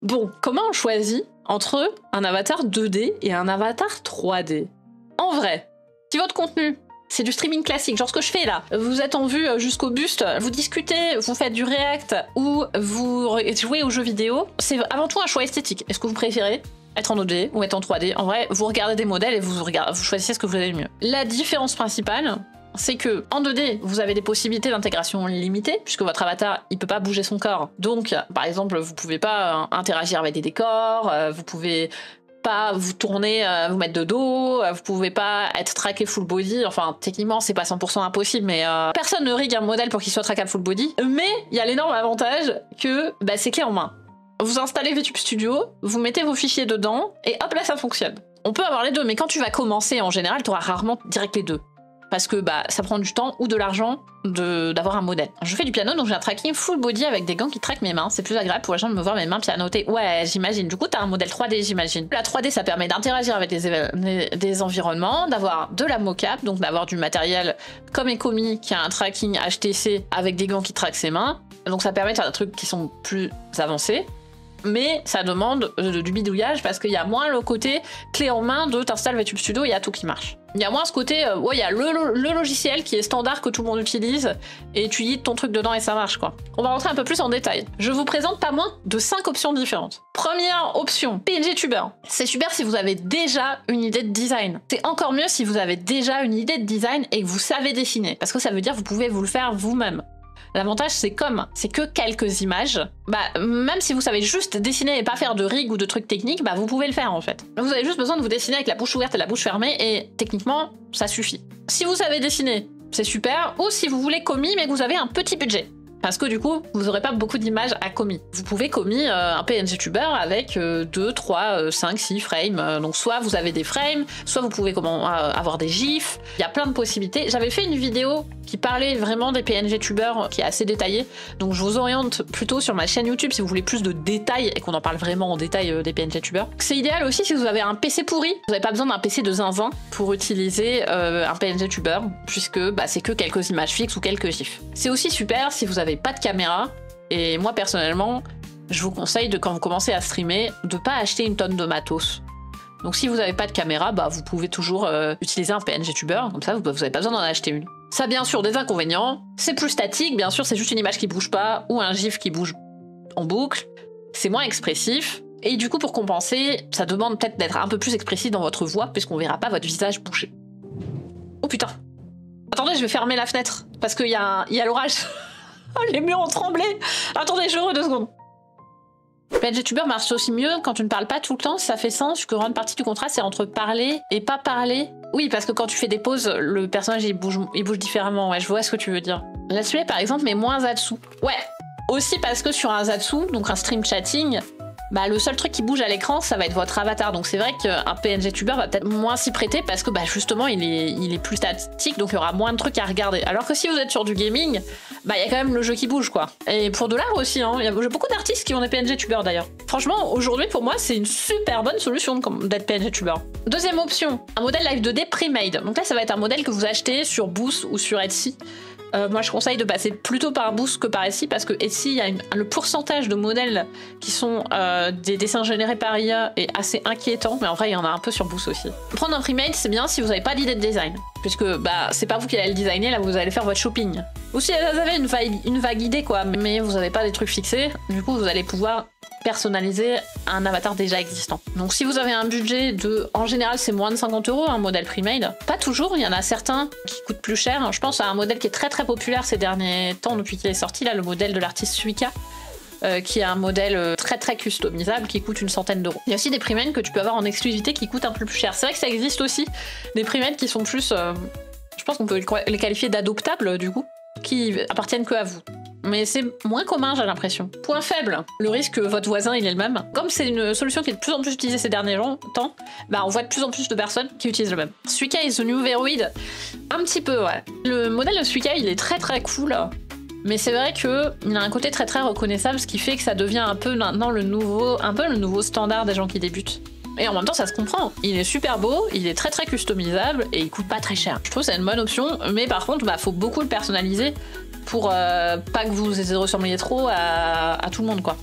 Bon, comment on choisit entre un avatar 2D et un avatar 3D? En vrai, si votre contenu, c'est du streaming classique, genre ce que je fais là, vous êtes en vue jusqu'au buste, vous discutez, vous faites du react ou vous jouez aux jeux vidéo, c'est avant tout un choix esthétique. Est-ce que vous préférez être en 2D ou être en 3D? En vrai, vous regardez des modèles et vous choisissez ce que vous avez le mieux. La différence principale, c'est que en 2D, vous avez des possibilités d'intégration limitées, puisque votre avatar, il peut pas bouger son corps. Donc, par exemple, vous pouvez pas interagir avec des décors, vous pouvez pas vous tourner, vous mettre de dos, vous pouvez pas être traqué full body, enfin techniquement c'est pas 100% impossible, mais personne ne rig un modèle pour qu'il soit traquable full body, mais il y a l'énorme avantage que c'est clé en main. Vous installez VTube Studio, vous mettez vos fichiers dedans, et hop là ça fonctionne. On peut avoir les deux, mais quand tu vas commencer en général, tu auras rarement direct les deux. Parce que ça prend du temps ou de l'argent d'avoir un modèle. Je fais du piano, donc j'ai un tracking full body avec des gants qui traquent mes mains. C'est plus agréable pour les gens de me voir mes mains pianoter. Ouais, j'imagine. Du coup, t'as un modèle 3D, j'imagine. La 3D, ça permet d'interagir avec des environnements, d'avoir de la mocap, donc d'avoir du matériel comme Ecomi qui a un tracking HTC avec des gants qui traquent ses mains. Donc ça permet de faire des trucs qui sont plus avancés. Mais ça demande du bidouillage parce qu'il y a moins le côté clé en main de t'installes VTube Studio et il y a tout qui marche. Il y a moins ce côté, il y a le logiciel qui est standard que tout le monde utilise et tu y ton truc dedans et ça marche quoi. On va rentrer un peu plus en détail. Je vous présente pas moins de 5 options différentes. Première option, PNG Tuber. C'est super si vous avez déjà une idée de design. C'est encore mieux si vous avez déjà une idée de design et que vous savez dessiner. Parce que ça veut dire que vous pouvez vous le faire vous-même. L'avantage, c'est que quelques images, même si vous savez juste dessiner et pas faire de rig ou de trucs techniques, vous pouvez le faire en fait. Vous avez juste besoin de vous dessiner avec la bouche ouverte et la bouche fermée et techniquement, ça suffit. Si vous savez dessiner, c'est super, ou si vous voulez commis mais que vous avez un petit budget. Parce que du coup, vous n'aurez pas beaucoup d'images à commis. Vous pouvez commis un PNG Tuber avec 2, 3, 5, 6 frames. Donc soit vous avez des frames, soit vous pouvez avoir des gifs. Il y a plein de possibilités. J'avais fait une vidéo qui parlait vraiment des PNG Tuber qui est assez détaillée. Donc je vous oriente plutôt sur ma chaîne YouTube si vous voulez plus de détails et qu'on en parle vraiment en détail des PNG Tuber. C'est idéal aussi si vous avez un PC pourri. Vous n'avez pas besoin d'un PC de zinzin pour utiliser un PNG Tuber puisque c'est que quelques images fixes ou quelques gifs. C'est aussi super si vous avez pas de caméra, et moi personnellement je vous conseille quand vous commencez à streamer de pas acheter une tonne de matos. Donc si vous n'avez pas de caméra, vous pouvez toujours utiliser un PNG Tuber, comme ça vous n'avez pas besoin d'en acheter une. Ça a bien sûr des inconvénients, c'est plus statique, bien sûr c'est juste une image qui bouge pas ou un gif qui bouge en boucle, c'est moins expressif, et du coup pour compenser, ça demande peut-être d'être un peu plus expressif dans votre voix puisqu'on verra pas votre visage bouger. Oh putain, attendez, je vais fermer la fenêtre parce qu'il y a l'orage. Oh, les murs ont tremblé. Attendez, je re 2 secondes. PNG Tuber marche aussi mieux quand tu ne parles pas tout le temps, ça fait sens, que grande partie du contrat c'est entre parler et pas parler. Oui, parce que quand tu fais des pauses, le personnage il bouge différemment, ouais, je vois ce que tu veux dire. Let's Play par exemple, mais moins Zatsu. Ouais, aussi parce que sur un Zatsu, donc un stream chatting, le seul truc qui bouge à l'écran, ça va être votre avatar. Donc c'est vrai qu'un PNG Tuber va peut-être moins s'y prêter parce que justement il est plus statique, donc il y aura moins de trucs à regarder. Alors que si vous êtes sur du gaming, il y a quand même le jeu qui bouge quoi. Et pour de l'art aussi, hein. J'ai beaucoup d'artistes qui ont des PNG Tuber d'ailleurs. Franchement, aujourd'hui pour moi c'est une super bonne solution d'être PNG Tuber. Deuxième option, un modèle Live 2D pre-made. Donc là ça va être un modèle que vous achetez sur Boost ou sur Etsy. Moi je conseille de passer plutôt par Boost que par Etsy parce que Etsy, le pourcentage de modèles qui sont des dessins générés par IA est assez inquiétant, mais en vrai il y en a un peu sur Boost aussi. Prendre un pre-made c'est bien si vous n'avez pas d'idée de design, puisque c'est pas vous qui allez le designer, là vous allez faire votre shopping. Ou si vous avez une vague idée quoi, mais vous n'avez pas des trucs fixés, du coup vous allez pouvoir personnaliser un avatar déjà existant. Donc si vous avez un budget en général c'est moins de 50 € un modèle pre-made. Pas toujours, il y en a certains qui coûtent plus cher. Je pense à un modèle qui est très très populaire ces derniers temps depuis qu'il est sorti, là le modèle de l'artiste Suika, qui est un modèle très très customisable qui coûte une centaine d'euros. Il y a aussi des pre-made que tu peux avoir en exclusivité qui coûtent un peu plus cher. C'est vrai que ça existe aussi, des pre-made qui sont plus, je pense qu'on peut les qualifier d'adoptables du coup, qui appartiennent que à vous. Mais c'est moins commun, j'ai l'impression. Point faible, le risque que votre voisin il est le même. Comme c'est une solution qui est de plus en plus utilisée ces derniers temps, on voit de plus en plus de personnes qui utilisent le même. Suika is the new Veroid, un petit peu ouais. Le modèle de Suika il est très très cool, mais c'est vrai qu'il a un côté très très reconnaissable, ce qui fait que ça devient un peu maintenant le nouveau standard des gens qui débutent. Et en même temps ça se comprend, il est super beau, il est très très customisable et il coûte pas très cher. Je trouve que c'est une bonne option, mais par contre faut beaucoup le personnaliser pour pas que vous ressembliez trop à tout le monde quoi.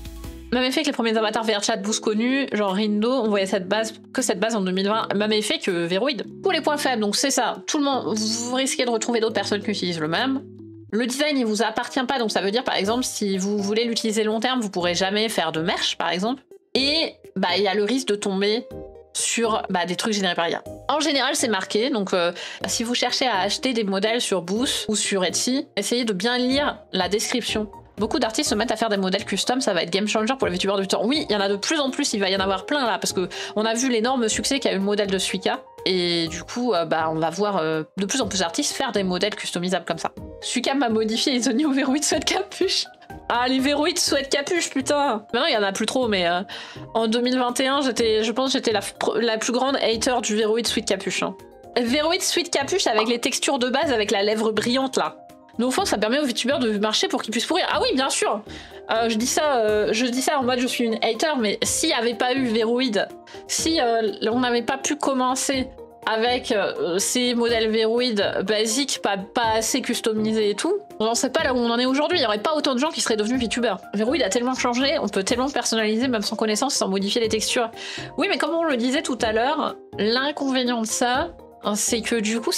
Même effet que les premiers avatars VRChat Boost connus, genre Rindo, on voyait cette base en 2020, même effet que Veroid. Pour les points faibles, donc c'est ça, tout le monde, vous risquez de retrouver d'autres personnes qui utilisent le même. Le design, il vous appartient pas, donc ça veut dire par exemple, si vous voulez l'utiliser long terme, vous pourrez jamais faire de merch par exemple. Et bah il y a le risque de tomber sur des trucs générés par IA. En général, c'est marqué, donc si vous cherchez à acheter des modèles sur Boost ou sur Etsy, essayez de bien lire la description. Beaucoup d'artistes se mettent à faire des modèles custom, ça va être game changer pour les VTubers du temps. Oui, il y en a de plus en plus, il va y en avoir plein là, parce que on a vu l'énorme succès qu'a eu le modèle de Suika, et du coup, on va voir de plus en plus d'artistes faire des modèles customisables comme ça. Suika m'a modifié les New Veroid Sweat Capuche. Ah, les Veroid Sweat Capuche, putain. Maintenant, il y en a plus trop, mais en 2021, je pense que j'étais la plus grande hater du Veroid Sweat Capuche. Hein. Veroid Sweat Capuche avec les textures de base, avec la lèvre brillante là. No offense, ça permet aux VTubers de marcher pour qu'ils puissent pourrir. Ah oui, bien sûr. Je dis ça en mode je suis une hater, mais s'il n'y avait pas eu Veroid, si on n'avait pas pu commencer avec ces modèles Veroid basiques, pas assez customisés et tout, on n'en sait pas là où on en est aujourd'hui. Il n'y aurait pas autant de gens qui seraient devenus VTubers. Veroid a tellement changé, on peut tellement personnaliser, même sans connaissance, sans modifier les textures. Oui, mais comme on le disait tout à l'heure, l'inconvénient de ça, c'est que du coup,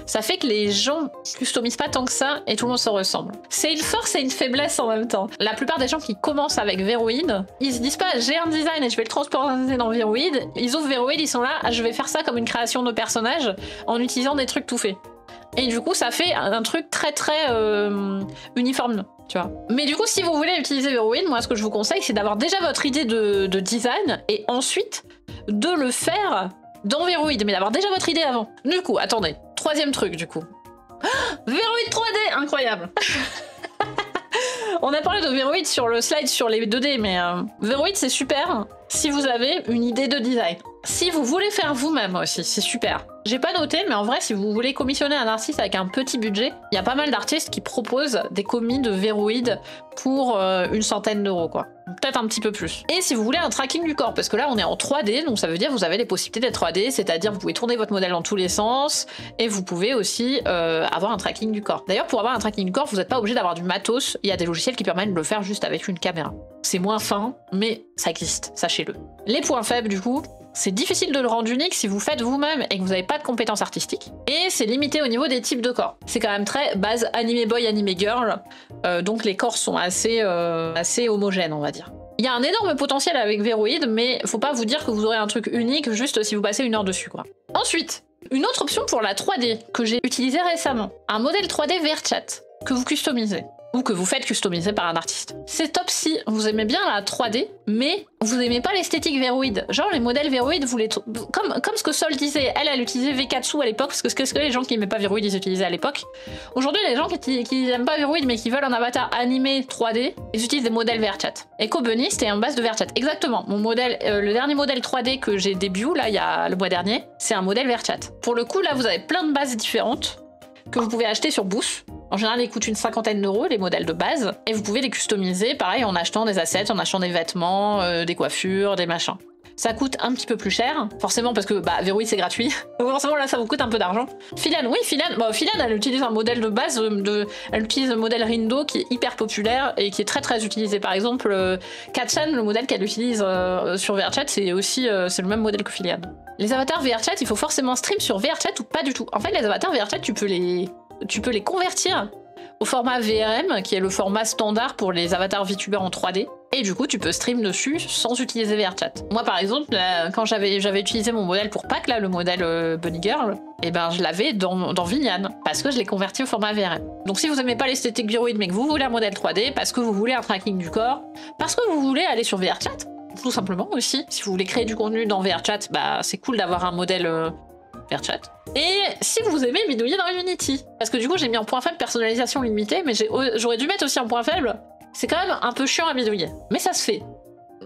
ça fait que les gens customisent pas tant que ça et tout le monde se ressemble. C'est une force et une faiblesse en même temps. La plupart des gens qui commencent avec Veroid, ils se disent pas j'ai un design et je vais le transporter dans Veroid. Ils ouvrent Veroid, ils sont là, je vais faire ça comme une création de personnage en utilisant des trucs tout faits. Et du coup, ça fait un truc très uniforme, tu vois. Mais du coup, si vous voulez utiliser Veroid, moi ce que je vous conseille, c'est d'avoir déjà votre idée de design et ensuite de le faire dans Veroid, mais d'avoir déjà votre idée avant. Du coup, attendez. Troisième truc, du coup. Veroid 3D, incroyable. On a parlé de Veroid sur le slide sur les 2D, mais Veroid, c'est super si vous avez une idée de design. Si vous voulez faire vous-même aussi, c'est super. J'ai pas noté, mais en vrai, si vous voulez commissionner un artiste avec un petit budget, il y a pas mal d'artistes qui proposent des commis de Veroid pour une centaine d'euros, quoi. Peut-être un petit peu plus. Et si vous voulez un tracking du corps, parce que là, on est en 3D, donc ça veut dire que vous avez les possibilités d'être 3D, c'est-à-dire vous pouvez tourner votre modèle dans tous les sens, et vous pouvez aussi avoir un tracking du corps. D'ailleurs, pour avoir un tracking du corps, vous n'êtes pas obligé d'avoir du matos, il y a des logiciels qui permettent de le faire juste avec une caméra. C'est moins fin, mais ça existe, sachez-le. Les points faibles, du coup, c'est difficile de le rendre unique si vous faites vous-même et que vous n'avez pas de compétences artistiques. Et c'est limité au niveau des types de corps. C'est quand même très base anime boy, anime girl, donc les corps sont assez homogènes, on va dire. Il y a un énorme potentiel avec Veroid, mais faut pas vous dire que vous aurez un truc unique juste si vous passez une heure dessus, quoi. Ensuite, une autre option pour la 3D que j'ai utilisée récemment, un modèle 3D VRChat que vous customisez. Ou que vous faites customiser par un artiste. C'est top si vous aimez bien la 3D, mais vous aimez pas l'esthétique Veroid. Genre les modèles Veroid, vous les comme ce que Sol disait, elle utilisait Vkatsu à l'époque, parce que ce que les gens qui aimaient pas Veroid, ils utilisaient à l'époque. Aujourd'hui, les gens qui aiment pas Veroid, mais qui veulent un avatar animé 3D, ils utilisent des modèles VRChat. Echo Bunny, c'était en base de VRChat. Exactement. Mon modèle, le dernier modèle 3D que j'ai début, là, il y a le mois dernier, c'est un modèle VRChat. Pour le coup, là, vous avez plein de bases différentes que vous pouvez acheter sur Boost. En général, ils coûtent une cinquantaine d'euros, les modèles de base, et vous pouvez les customiser, pareil, en achetant des assets, en achetant des vêtements, des coiffures, des machins. Ça coûte un petit peu plus cher, forcément parce que Veroid c'est gratuit, donc forcément là ça vous coûte un peu d'argent. Filan, oui, Filan, elle utilise un modèle de base, elle utilise le modèle Rindo qui est hyper populaire et qui est très utilisé. Par exemple, Katsan, le modèle qu'elle utilise sur VRChat, c'est aussi c'est le même modèle que Filan. Les avatars VRChat, il faut forcément stream sur VRChat ou pas du tout. En fait, les avatars VRChat, tu peux les convertir au format VRM, qui est le format standard pour les avatars VTubers en 3D. Et du coup, tu peux stream dessus sans utiliser VRChat. Moi, par exemple, quand j'avais utilisé mon modèle pour Pâques, là, le modèle Bunny Girl, et ben je l'avais dans Vinian, parce que je l'ai converti au format VRM. Donc si vous aimez pas l'esthétique Veroid, mais que vous voulez un modèle 3D, parce que vous voulez un tracking du corps, parce que vous voulez aller sur VRChat, tout simplement aussi, si vous voulez créer du contenu dans VRChat, c'est cool d'avoir un modèle VRChat. Et si vous aimez bidouiller dans Unity, parce que du coup j'ai mis en point faible personnalisation limitée, mais j'aurais dû mettre aussi en point faible, c'est quand même un peu chiant à bidouiller, mais ça se fait.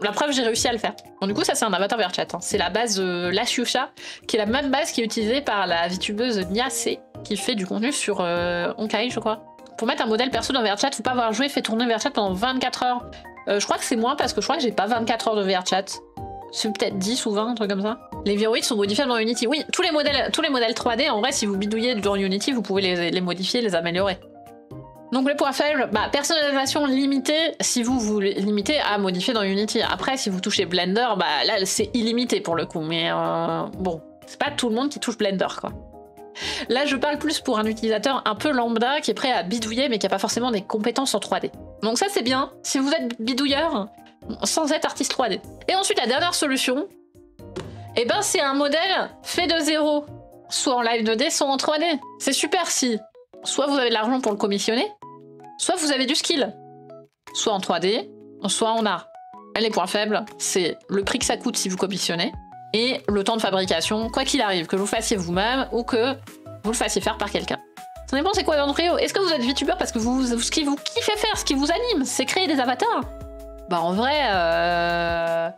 La preuve, j'ai réussi à le faire. Bon, du coup, ça c'est un avatar VRChat, hein. C'est la base Lashyusha, qui est la même base qui est utilisée par la VTubeuse Niace, qui fait du contenu sur Honkai, je crois. Pour mettre un modèle perso dans VRChat, faut pas avoir joué, fait tourner VRChat pendant 24 heures. Je crois que c'est moins parce que je crois que j'ai pas 24 heures de VRChat. C'est peut-être 10 ou 20, un truc comme ça. Les Veroid sont modifiables dans Unity. Oui, tous les modèles 3D, en vrai, si vous bidouillez dans Unity, vous pouvez les modifier, les améliorer. Donc les points faibles, bah, personnalisation limitée si vous voulez limiter à modifier dans Unity. Après, si vous touchez Blender, bah là c'est illimité pour le coup, mais bon, c'est pas tout le monde qui touche Blender quoi. Là je parle plus pour un utilisateur un peu lambda qui est prêt à bidouiller mais qui a pas forcément des compétences en 3D. Donc ça c'est bien, si vous êtes bidouilleur, sans être artiste 3D. Et ensuite la dernière solution, eh ben c'est un modèle fait de zéro, soit en live 2D, soit en 3D. C'est super si soit vous avez de l'argent pour le commissionner, soit vous avez du skill, soit en 3D, soit en art. Les points faibles, c'est le prix que ça coûte si vous commissionnez, et le temps de fabrication, quoi qu'il arrive, que vous le fassiez vous-même ou que vous le fassiez faire par quelqu'un. Ça dépend c'est quoi votre trio. Est-ce que vous êtes VTuber parce que ce qui vous kiffez faire, ce qui vous anime, c'est créer des avatars? Bah en vrai,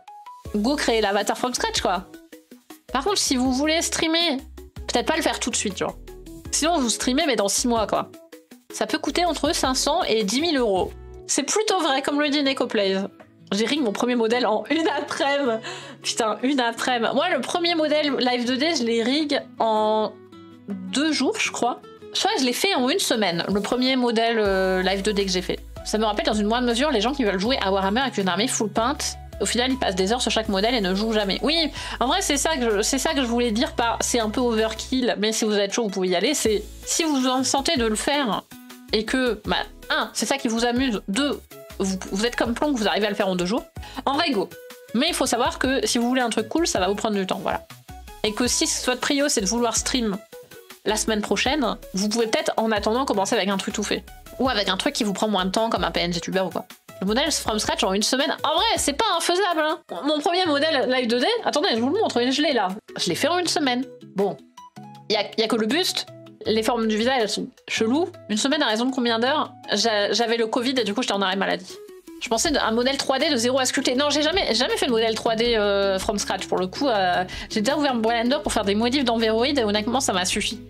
go créer l'avatar from scratch quoi. Par contre, si vous voulez streamer, peut-être pas le faire tout de suite, genre. Sinon, vous streamez, mais dans 6 mois, quoi. Ça peut coûter entre 500 et 10 000 euros. C'est plutôt vrai, comme le dit NecoPlays. J'ai rig mon premier modèle en une après-midi. Putain, une après-midi. Moi, le premier modèle Live 2D, je l'ai rig en 2 jours, je crois. Soit je l'ai fait en 1 semaine, le premier modèle Live 2D que j'ai fait. Ça me rappelle dans une moindre mesure les gens qui veulent jouer à Warhammer avec une armée full paint. Au final, ils passent des heures sur chaque modèle et ne jouent jamais. Oui, en vrai, c'est ça que je voulais dire par c'est un peu overkill, mais si vous êtes chaud, vous pouvez y aller. C'est si vous en sentez de le faire et que, bah, 1, c'est ça qui vous amuse, 2, vous êtes comme Plonk, vous arrivez à le faire en 2 jours. En vrai, go. Mais il faut savoir que si vous voulez un truc cool, ça va vous prendre du temps, voilà. Et que si votre prio, c'est de vouloir stream la semaine prochaine, vous pouvez peut-être en attendant commencer avec un truc tout fait. Ou avec un truc qui vous prend moins de temps, comme un PNG tuber ou quoi. Le modèle from scratch en 1 semaine, en vrai, c'est pas infaisable. Hein. Mon premier modèle Live 2D, attendez, je vous le montre, je l'ai là. Je l'ai fait en 1 semaine. Bon, y a que le buste, les formes du visage, elles sont cheloues. 1 semaine à raison de combien d'heures? J'avais le Covid et du coup j'étais en arrêt maladie. Je pensais à un modèle 3D de 0 à sculpter. Non, j'ai jamais fait de modèle 3D from scratch pour le coup. J'ai déjà ouvert Blender pour faire des modifs d'envéroïdes et honnêtement ça m'a suffi.